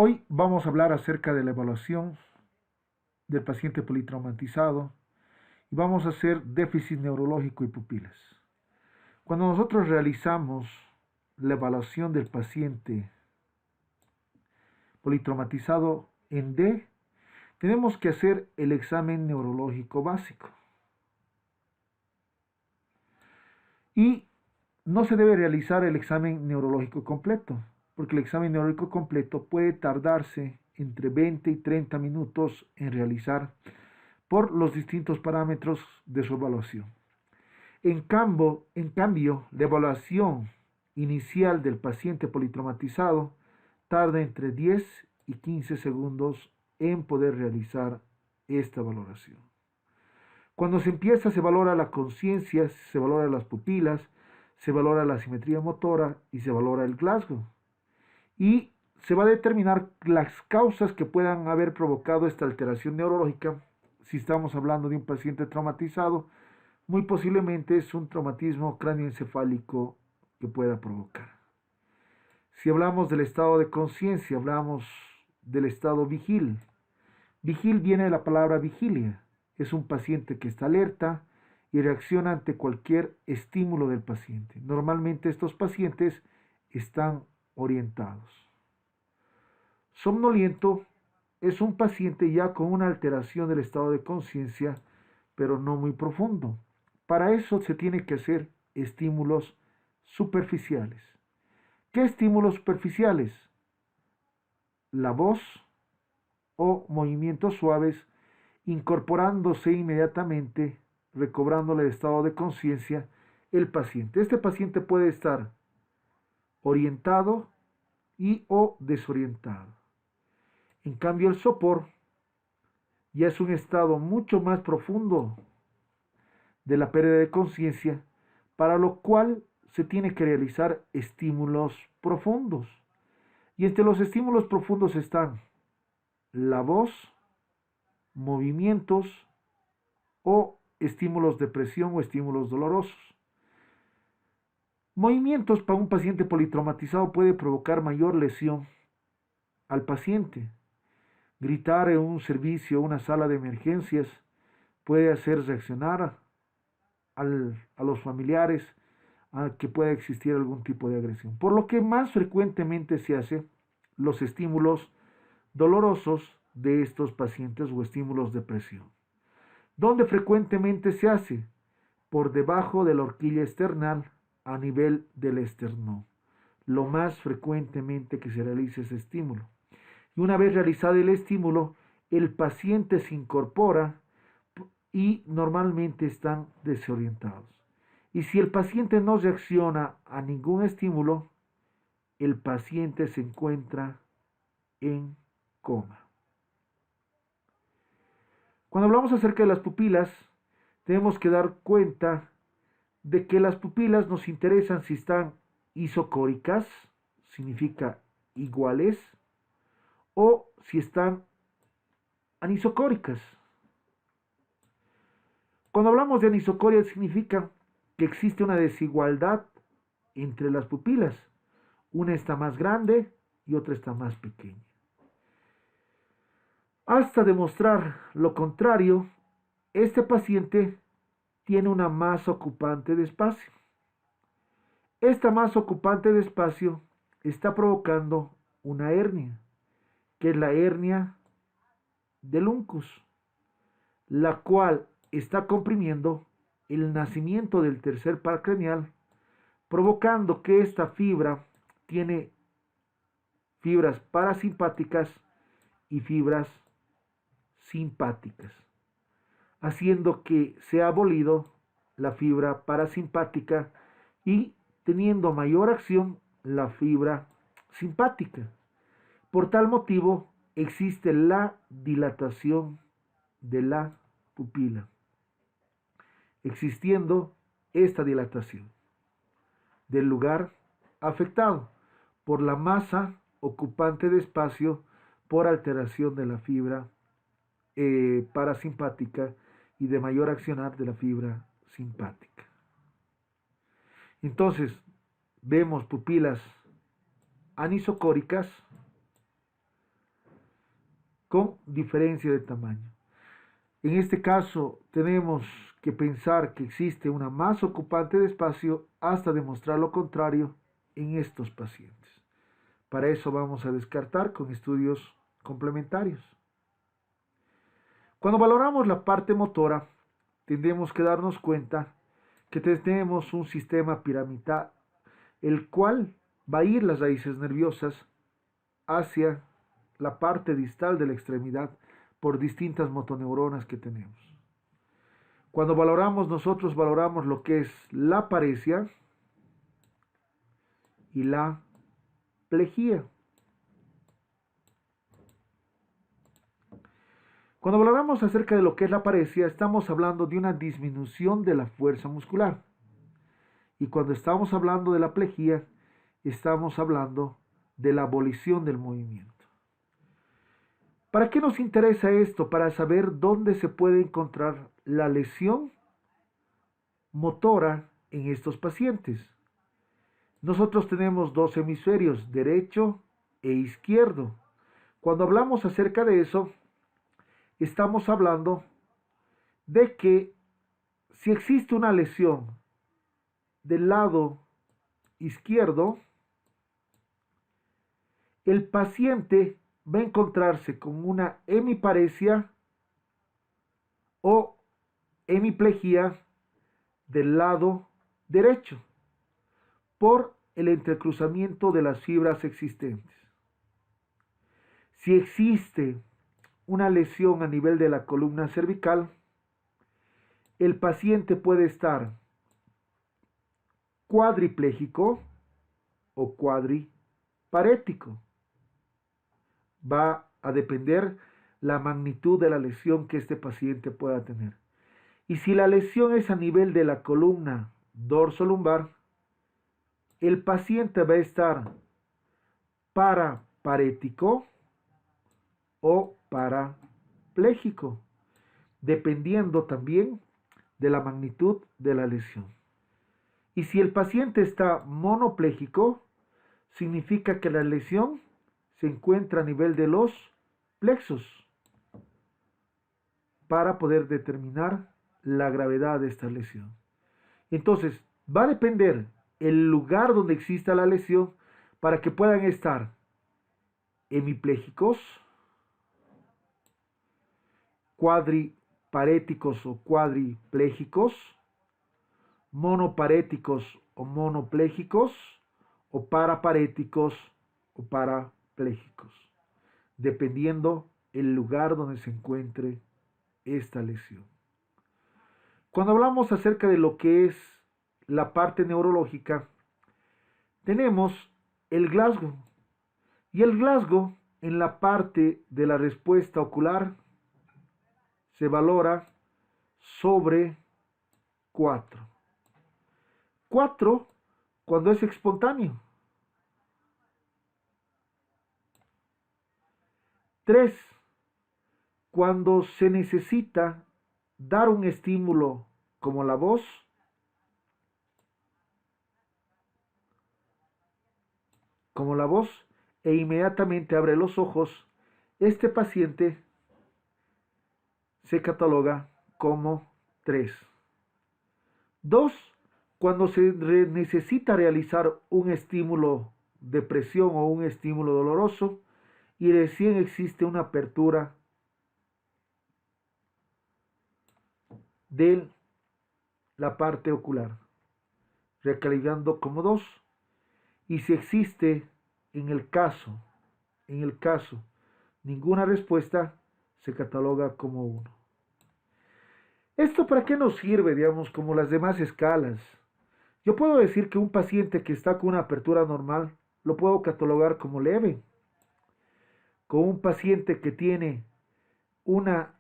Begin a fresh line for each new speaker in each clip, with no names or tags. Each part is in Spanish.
Hoy vamos a hablar acerca de la evaluación del paciente politraumatizado y vamos a hacer déficit neurológico y pupilas. Cuando nosotros realizamos la evaluación del paciente politraumatizado en D, tenemos que hacer el examen neurológico básico. Y no se debe realizar el examen neurológico completo, porque el examen neurológico completo puede tardarse entre 20 y 30 minutos en realizar por los distintos parámetros de su evaluación. En cambio, la evaluación inicial del paciente politraumatizado tarda entre 10 y 15 segundos en poder realizar esta valoración. Cuando se empieza, se valora la conciencia, se valora las pupilas, se valora la simetría motora y se valora el Glasgow. Y se va a determinar las causas que puedan haber provocado esta alteración neurológica. Si estamos hablando de un paciente traumatizado, muy posiblemente es un traumatismo cráneoencefálico que pueda provocar. Si hablamos del estado de conciencia, hablamos del estado vigil. Vigil viene de la palabra vigilia. Es un paciente que está alerta y reacciona ante cualquier estímulo del paciente. Normalmente estos pacientes están orientados. Somnoliento es un paciente ya con una alteración del estado de conciencia, pero no muy profundo. Para eso se tiene que hacer estímulos superficiales. ¿Qué estímulos superficiales? La voz o movimientos suaves incorporándose inmediatamente, recobrándole el estado de conciencia el paciente. Este paciente puede estar orientado y o desorientado. En cambio, el sopor ya es un estado mucho más profundo de la pérdida de conciencia, para lo cual se tiene que realizar estímulos profundos. Y entre los estímulos profundos están la voz, movimientos o estímulos de presión o estímulos dolorosos. Movimientos para un paciente politraumatizado puede provocar mayor lesión al paciente. Gritar en un servicio o una sala de emergencias puede hacer reaccionar a los familiares a que pueda existir algún tipo de agresión. Por lo que más frecuentemente se hace los estímulos dolorosos de estos pacientes o estímulos de presión. ¿Dónde frecuentemente se hace? Por debajo de la horquilla esternal a nivel del esternón. Lo más frecuentemente que se realiza ese estímulo. Y una vez realizado el estímulo, el paciente se incorpora y normalmente están desorientados. Y si el paciente no reacciona a ningún estímulo, el paciente se encuentra en coma. Cuando hablamos acerca de las pupilas, tenemos que dar cuenta de que las pupilas nos interesan si están isocóricas, significa iguales, o si están anisocóricas. Cuando hablamos de anisocoria significa que existe una desigualdad entre las pupilas. Una está más grande y otra está más pequeña. Hasta demostrar lo contrario, este paciente tiene una masa ocupante de espacio. Esta masa ocupante de espacio está provocando una hernia, que es la hernia del uncus, la cual está comprimiendo el nacimiento del tercer par craneal, provocando que esta fibra tiene fibras parasimpáticas y fibras simpáticas, haciendo que sea abolido la fibra parasimpática y teniendo mayor acción la fibra simpática. Por tal motivo existe la dilatación de la pupila, existiendo esta dilatación del lugar afectado por la masa ocupante de espacio por alteración de la fibra parasimpática y de mayor accionar de la fibra simpática. Entonces, vemos pupilas anisocóricas con diferencia de tamaño. En este caso, tenemos que pensar que existe una masa ocupante de espacio hasta demostrar lo contrario en estos pacientes. Para eso vamos a descartar con estudios complementarios. Cuando valoramos la parte motora, tendremos que darnos cuenta que tenemos un sistema piramidal, el cual va a ir las raíces nerviosas hacia la parte distal de la extremidad por distintas motoneuronas que tenemos. Cuando nosotros valoramos lo que es la paresia y la plejía. Cuando hablamos acerca de lo que es la paresia, estamos hablando de una disminución de la fuerza muscular. Y cuando estamos hablando de la plejía, estamos hablando de la abolición del movimiento. ¿Para qué nos interesa esto? Para saber dónde se puede encontrar la lesión motora en estos pacientes. Nosotros tenemos dos hemisferios, derecho e izquierdo. Cuando hablamos acerca de eso, estamos hablando de que si existe una lesión del lado izquierdo, el paciente va a encontrarse con una hemiparesia o hemiplejía del lado derecho por el entrecruzamiento de las fibras existentes. Si existe una lesión a nivel de la columna cervical, el paciente puede estar cuadripléjico o cuadriparético. Va a depender la magnitud de la lesión que este paciente pueda tener. Y si la lesión es a nivel de la columna dorsolumbar, el paciente va a estar paraparético o parapléjico, dependiendo también de la magnitud de la lesión. Y si el paciente está monopléjico, significa que la lesión se encuentra a nivel de los plexos para poder determinar la gravedad de esta lesión. Entonces, va a depender el lugar donde exista la lesión para que puedan estar hemiplégicos, cuadriparéticos o cuadripléjicos, monoparéticos o monopléjicos, o paraparéticos o parapléjicos, dependiendo el lugar donde se encuentre esta lesión. Cuando hablamos acerca de lo que es la parte neurológica, tenemos el Glasgow. Y el Glasgow en la parte de la respuesta ocular se valora sobre 4. 4 cuando es espontáneo. 3 cuando se necesita dar un estímulo como la voz. 4 e inmediatamente abre los ojos, este paciente se cataloga como 3. 2 cuando se necesita realizar un estímulo de presión o un estímulo doloroso y recién existe una apertura de la parte ocular, recalibrando como 2. Y si existe en el caso ninguna respuesta, se cataloga como 1. ¿Esto para qué nos sirve, digamos, como las demás escalas? Yo puedo decir que un paciente que está con una apertura normal lo puedo catalogar como leve. Con un paciente que tiene una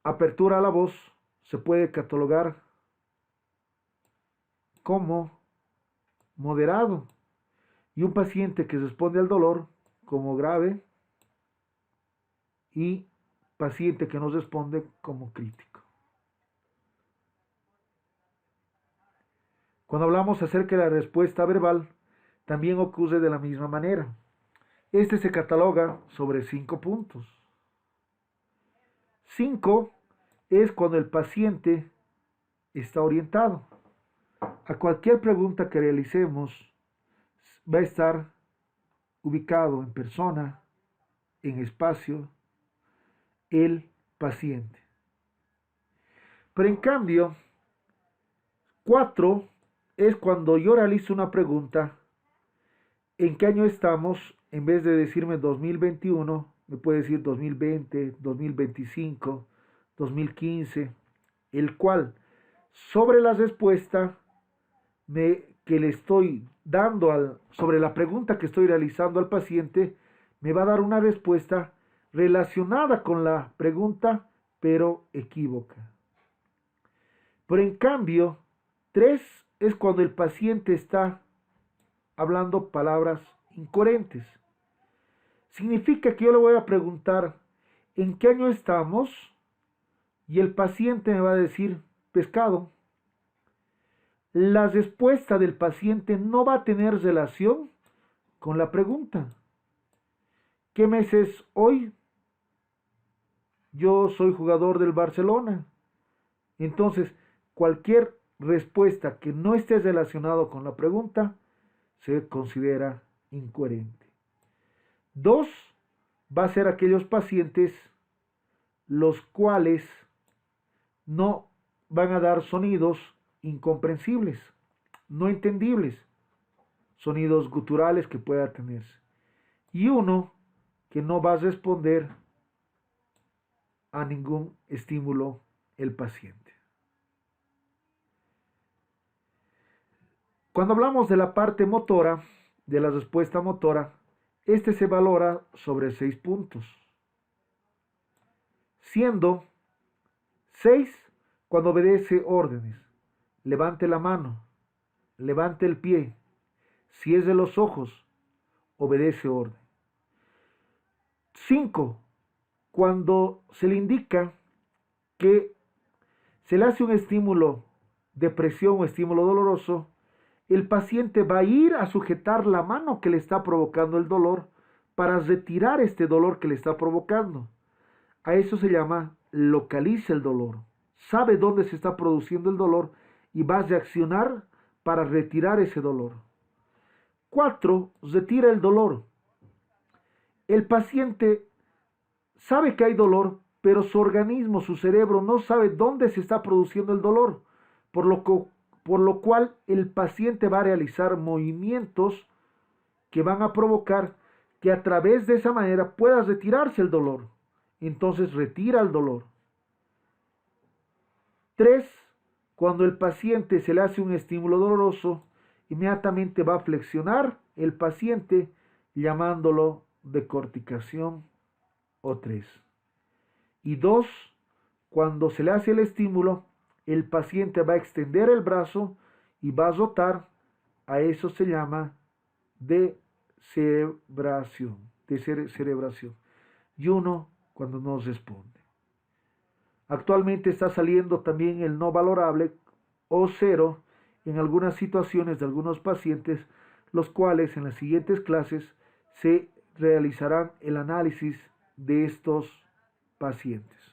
apertura a la voz se puede catalogar como moderado. Y un paciente que responde al dolor como grave. Y paciente que no responde como crítico. Cuando hablamos acerca de la respuesta verbal, también ocurre de la misma manera. Este se cataloga sobre 5 puntos. 5 es cuando el paciente está orientado. A cualquier pregunta que realicemos va a estar ubicado en persona, en espacio, el paciente. Pero en cambio, 4 es cuando yo realizo una pregunta, ¿en qué año estamos? En vez de decirme 2021, me puede decir 2020, 2025, 2015, el cual sobre la respuesta que le estoy dando sobre la pregunta que estoy realizando al paciente, me va a dar una respuesta relacionada con la pregunta, pero equívoca. Pero en cambio, 3 es cuando el paciente está hablando palabras incoherentes. Significa que yo le voy a preguntar, ¿en qué año estamos? Y el paciente me va a decir, pescado. La respuesta del paciente no va a tener relación con la pregunta. ¿Qué mes es hoy? Yo soy jugador del Barcelona. Entonces, cualquier respuesta que no esté relacionada con la pregunta se considera incoherente. 2 va a ser aquellos pacientes los cuales no van a dar sonidos incomprensibles, no entendibles, sonidos guturales que pueda tenerse. Y 1 que no va a responder a ningún estímulo el paciente. Cuando hablamos de la parte motora, de la respuesta motora, este se valora sobre 6 puntos, siendo 6 cuando obedece órdenes, levante la mano, levante el pie, cierre los ojos, obedece orden. 5 cuando se le indica que se le hace un estímulo de presión o estímulo doloroso, el paciente va a ir a sujetar la mano que le está provocando el dolor para retirar este dolor que le está provocando. A eso se llama localiza el dolor. Sabe dónde se está produciendo el dolor y va a reaccionar para retirar ese dolor. 4. Retira el dolor. El paciente sabe que hay dolor, pero su organismo, su cerebro no sabe dónde se está produciendo el dolor, por lo cual el paciente va a realizar movimientos que van a provocar que a través de esa manera pueda retirarse el dolor. Entonces retira el dolor. 3. Cuando el paciente se le hace un estímulo doloroso, inmediatamente va a flexionar el paciente llamándolo decorticación o 3. Y 2. Cuando se le hace el estímulo, el paciente va a extender el brazo y va a rotar. A eso se llama descerebración. Y 1 cuando no responde. Actualmente está saliendo también el no valorable o 0 en algunas situaciones de algunos pacientes, los cuales en las siguientes clases se realizarán el análisis de estos pacientes.